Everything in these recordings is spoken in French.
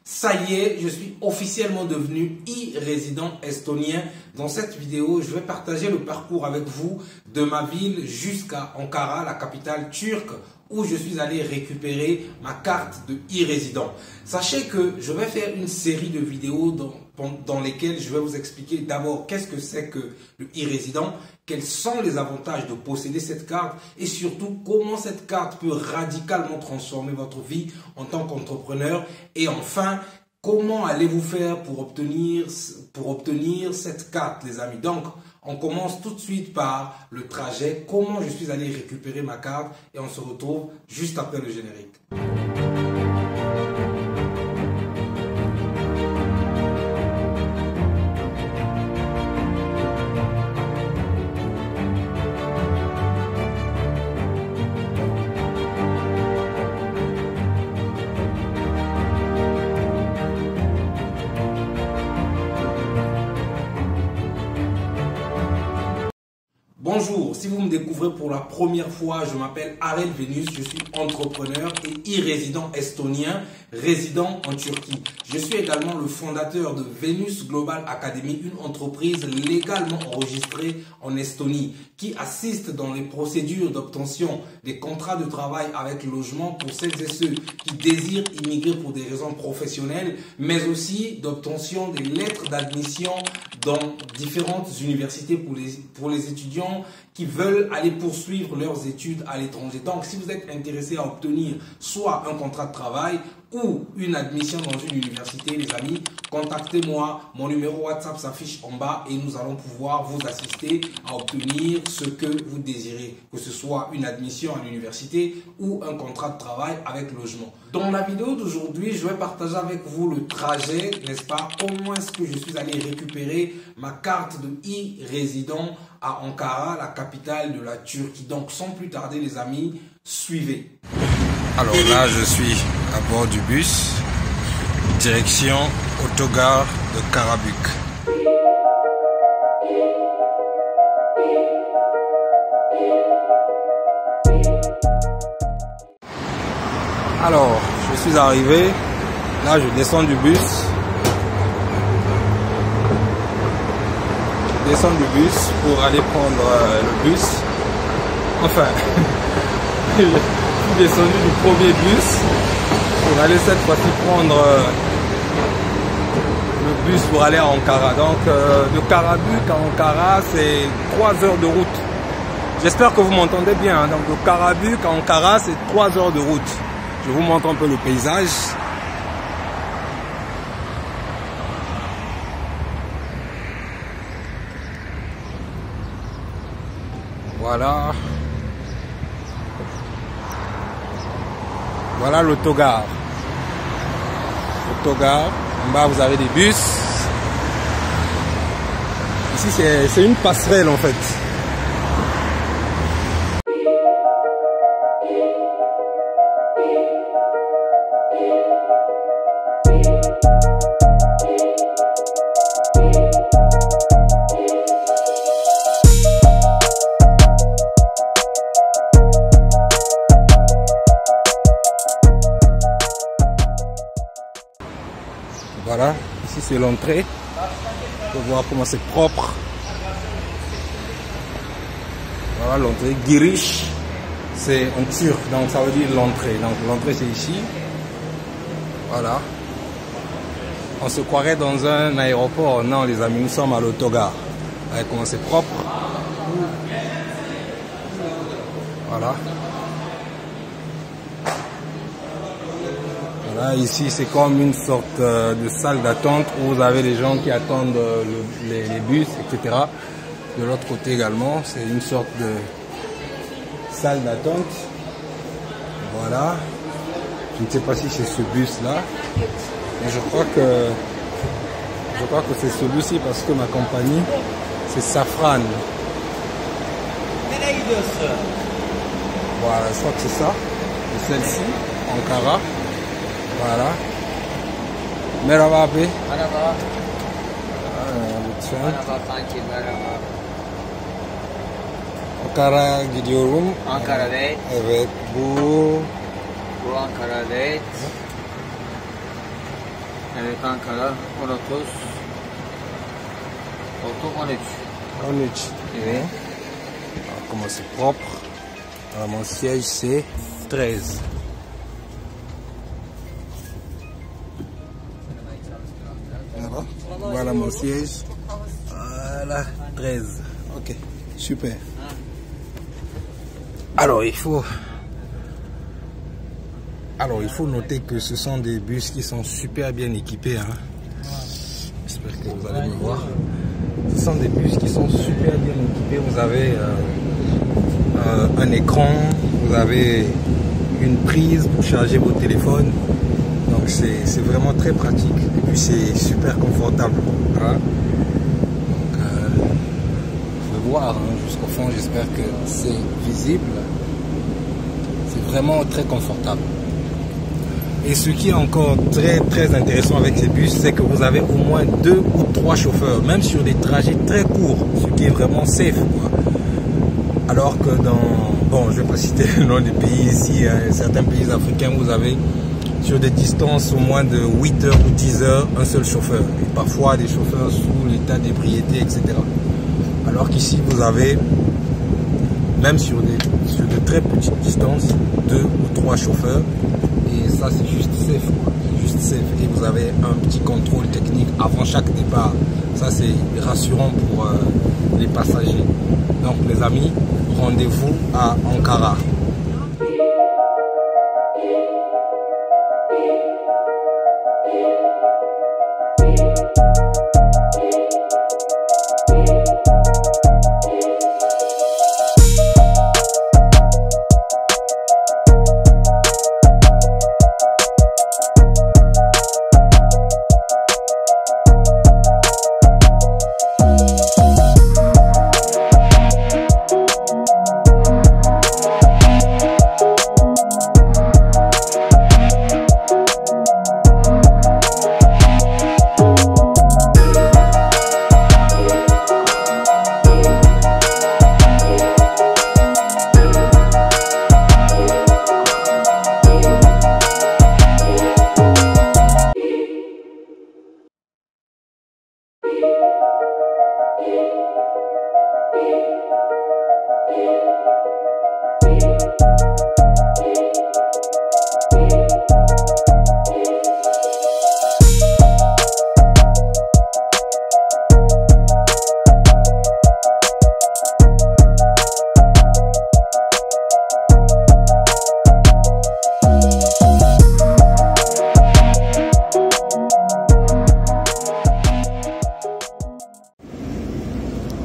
Ça y est, je suis officiellement devenu e-résident estonien. Dans cette vidéo, je vais partager le parcours avec vous de ma ville jusqu'à Ankara, la capitale turque, où je suis allé récupérer ma carte de e-résident. Sachez que je vais faire une série de vidéos dans lesquelles je vais vous expliquer d'abord qu'est-ce que c'est que le e-résident, quels sont les avantages de posséder cette carte et surtout comment cette carte peut radicalement transformer votre vie en tant qu'entrepreneur. Et enfin, comment allez-vous faire pour obtenir cette carte, les amis. Donc, on commence tout de suite par le trajet, comment je suis allé récupérer ma carte et on se retrouve juste après le générique. Bonjour, si vous me découvrez pour la première fois, je m'appelle Arel Venus, je suis entrepreneur et e-résident estonien, résident en Turquie. Je suis également le fondateur de Venus Global Academy, une entreprise légalement enregistrée en Estonie qui assiste dans les procédures d'obtention des contrats de travail avec logement pour celles et ceux qui désirent immigrer pour des raisons professionnelles, mais aussi d'obtention des lettres d'admission dans différentes universités pour les étudiants qui veulent aller poursuivre leurs études à l'étranger. Donc, si vous êtes intéressé à obtenir soit un contrat de travail ou une admission dans une université, les amis, contactez-moi. Mon numéro WhatsApp s'affiche en bas et nous allons pouvoir vous assister à obtenir ce que vous désirez, que ce soit une admission à l'université ou un contrat de travail avec logement. Dans la vidéo d'aujourd'hui, je vais partager avec vous le trajet, n'est-ce pas? Comment est-ce que je suis allé récupérer ma carte de e-résident à Ankara, la capitale de la Turquie. Donc, sans plus tarder, les amis, suivez. Alors là, je suis à bord du bus, direction autogare de Karabük. Alors, je suis arrivé, là je descends du bus. Je descends du bus pour aller prendre le bus. Enfin, je suis descendu du premier bus pour aller cette fois-ci prendre le bus pour aller à Ankara. Donc de Karabük à Ankara, c'est 3 heures de route. J'espère que vous m'entendez bien. Hein. Donc de Karabük à Ankara, c'est 3 heures de route. Je vous montre un peu le paysage. Voilà. Voilà l'autogare. L'autogare. En bas, vous avez des bus. Ici, c'est une passerelle en fait. Voilà, ici c'est l'entrée. On peut voir comment c'est propre. Voilà l'entrée. Girish, c'est en turc, donc ça veut dire l'entrée. Donc l'entrée c'est ici. Voilà. On se croirait dans un aéroport. Non les amis, nous sommes à l'autogare. Regardez comment c'est propre. Voilà. Là, ici, c'est comme une sorte de salle d'attente où vous avez les gens qui attendent les bus, etc. De l'autre côté également, c'est une sorte de salle d'attente. Voilà. Je ne sais pas si c'est ce bus-là, mais je crois que c'est celui-ci parce que ma compagnie, c'est Safran. Voilà, je crois que c'est ça. Et celle-ci, Ankara. Voilà. Merhaba abi. Merhaba. Lütfen. Merhaba kanki, merhaba. Ankara gidiyorum. Ankara Bey. Evet, bu Bu Ankara Bey. Evet Ankara 10.30 koltuk 13. 13. Evet. Alors, comment c'est propre. Alors, mon siège c'est 13. Voilà mon siège. Voilà, 13. Ok, super. Alors il faut noter que ce sont des bus qui sont super bien équipés. Hein. J'espère que vous allez me voir. Ce sont des bus qui sont super bien équipés. Vous avez un écran, vous avez une prise pour charger vos téléphones. Donc c'est vraiment très pratique et puis c'est super confortable. Voilà. Donc je vais voir hein, jusqu'au fond, j'espère que c'est visible. C'est vraiment très confortable. Et ce qui est encore très intéressant avec ces bus, c'est que vous avez au moins 2 ou 3 chauffeurs, même sur des trajets très courts, ce qui est vraiment safe, quoi. Alors que bon, je ne vais pas citer le nom des pays ici, hein, certains pays africains, vous avez sur des distances au moins de 8 heures ou 10 heures, un seul chauffeur. Et parfois des chauffeurs sous l'état d'ébriété, etc. Alors qu'ici, vous avez, même sur de très petites distances, 2 ou 3 chauffeurs. Et ça, c'est juste safe, quoi. Juste safe. Et vous avez un petit contrôle technique avant chaque départ. Ça, c'est rassurant pour les passagers. Donc, les amis, rendez-vous à Ankara.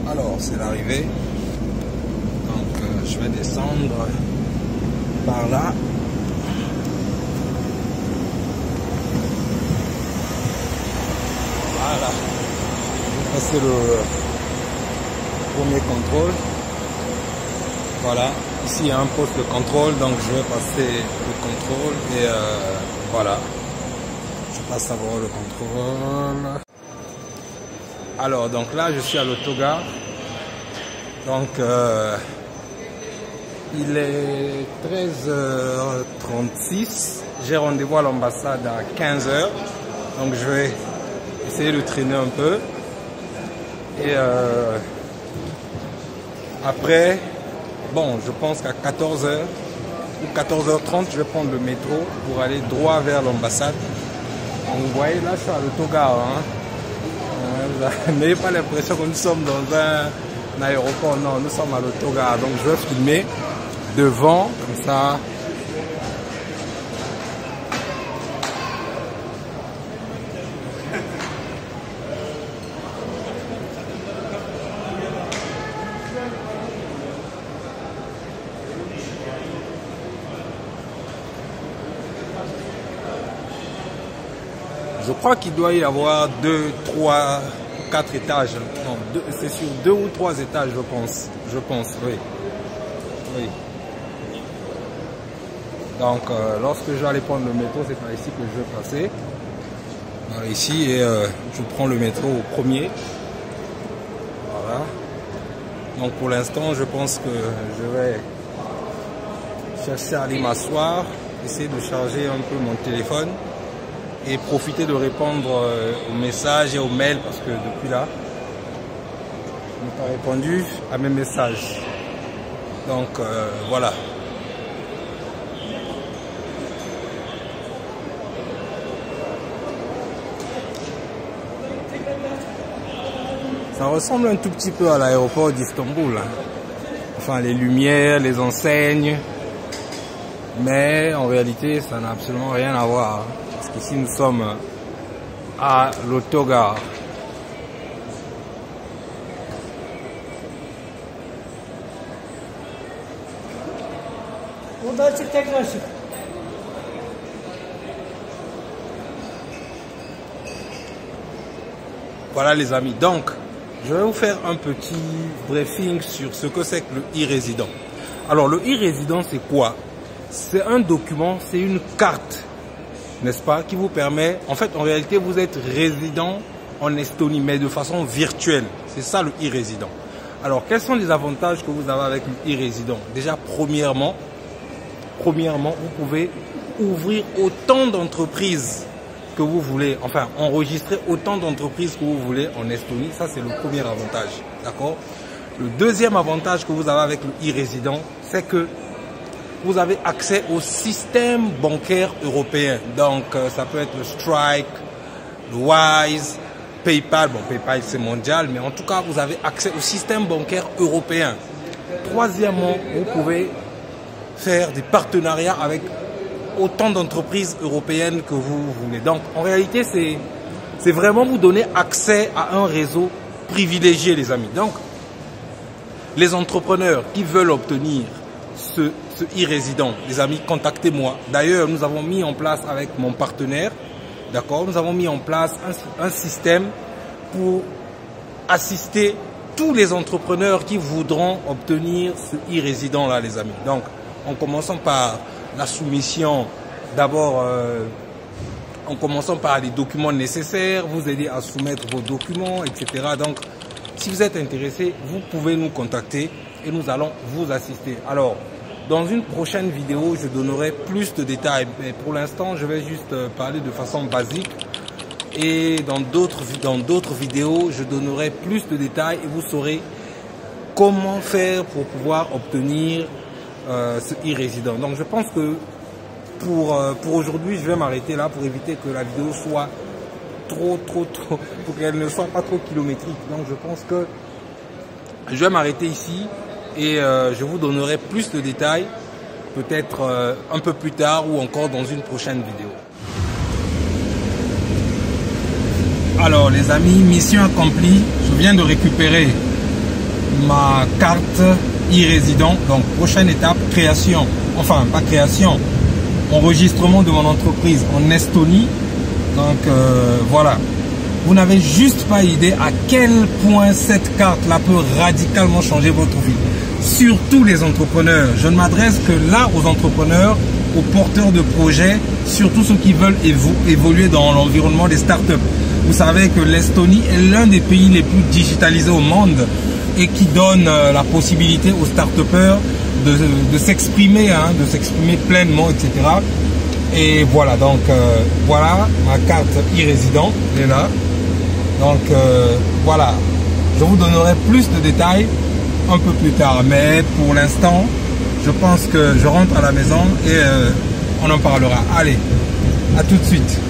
Alors, c'est l'arrivée. Donc, je vais descendre par là. Voilà. Je vais passer le premier contrôle. Voilà. Ici, il y a un poste de contrôle. Donc, je vais passer le contrôle. Et voilà. Je passe à voir le contrôle. Alors, donc là, je suis à l'autogare. Donc, il est 13h36. J'ai rendez-vous à l'ambassade à 15h. Donc, je vais essayer de traîner un peu. Et après, bon, je pense qu'à 14h ou 14h30, je vais prendre le métro pour aller droit vers l'ambassade. Donc, vous voyez, là, je suis à l'autogare. Hein. Vous n'avez pas l'impression que nous sommes dans un aéroport, non, nous sommes à l'autogare. Donc je vais filmer devant, comme ça. Je crois qu'il doit y avoir 2, 3, 4 étages. Non, c'est sur 2 ou 3 étages, je pense. Je pense, oui. Oui. Donc, lorsque je vais aller prendre le métro, c'est par ici que je vais passer. Ici, et je prends le métro au premier. Voilà. Donc, pour l'instant, je pense que je vais chercher à aller m'asseoir, essayer de charger un peu mon téléphone. et profiter de répondre aux messages et aux mails parce que depuis là, je n'ai pas répondu à mes messages. Donc voilà. Ça ressemble un tout petit peu à l'aéroport d'Istanbul. Hein. Enfin, les lumières, les enseignes. Mais en réalité, ça n'a absolument rien à voir. Parce qu'ici, nous sommes à l'autogare. Voilà les amis. Donc, je vais vous faire un petit briefing sur ce que c'est que le e-résident. Alors, le e-résident, c'est quoi? C'est un document, c'est une carte, n'est-ce pas, qui vous permet, en fait, en réalité, vous êtes résident en Estonie, mais de façon virtuelle. C'est ça le e-résident. Alors, quels sont les avantages que vous avez avec le e-résident? Déjà, premièrement, vous pouvez ouvrir autant d'entreprises que vous voulez, enfin, enregistrer autant d'entreprises que vous voulez en Estonie. Ça, c'est le premier avantage, d'accord? Le deuxième avantage que vous avez avec le e-résident, c'est que vous avez accès au système bancaire européen. Donc, ça peut être le Strike, le Wise, PayPal. Bon, PayPal, c'est mondial, mais en tout cas, vous avez accès au système bancaire européen. Troisièmement, vous pouvez faire des partenariats avec autant d'entreprises européennes que vous voulez. Donc, en réalité, c'est vraiment vous donner accès à un réseau privilégié, les amis. Donc, les entrepreneurs qui veulent obtenir ce e-résident, les amis, contactez-moi. D'ailleurs, nous avons mis en place avec mon partenaire, d'accord, nous avons mis en place un système pour assister tous les entrepreneurs qui voudront obtenir ce e-résident-là, les amis. Donc, en commençant par la soumission, d'abord, en commençant par les documents nécessaires, vous aider à soumettre vos documents, etc. Donc, si vous êtes intéressé, vous pouvez nous contacter et nous allons vous assister. Alors, dans une prochaine vidéo, je donnerai plus de détails. Mais pour l'instant, je vais juste parler de façon basique. Et dans d'autres vidéos, je donnerai plus de détails et vous saurez comment faire pour pouvoir obtenir ce e-résident. Donc, je pense que pour aujourd'hui, je vais m'arrêter là pour éviter que la vidéo soit trop, pour qu'elle ne soit pas trop kilométrique. Donc, je pense que je vais m'arrêter ici. Et je vous donnerai plus de détails, peut-être un peu plus tard ou encore dans une prochaine vidéo. Alors les amis, mission accomplie. Je viens de récupérer ma carte e-résident. Donc prochaine étape, création. Enfin, pas création, enregistrement de mon entreprise en Estonie. Donc voilà. Vous n'avez juste pas idée à quel point cette carte-là peut radicalement changer votre vie. Surtout les entrepreneurs. Je ne m'adresse que là aux entrepreneurs, aux porteurs de projets, surtout ceux qui veulent évoluer dans l'environnement des startups. Vous savez que l'Estonie est l'un des pays les plus digitalisés au monde et qui donne la possibilité aux start-upers de s'exprimer, hein, de s'exprimer pleinement, etc. Et voilà, donc voilà ma carte e-résident, elle est là. Donc voilà, je vous donnerai plus de détails un peu plus tard, mais pour l'instant, je pense que je rentre à la maison et on en parlera. Allez, à tout de suite.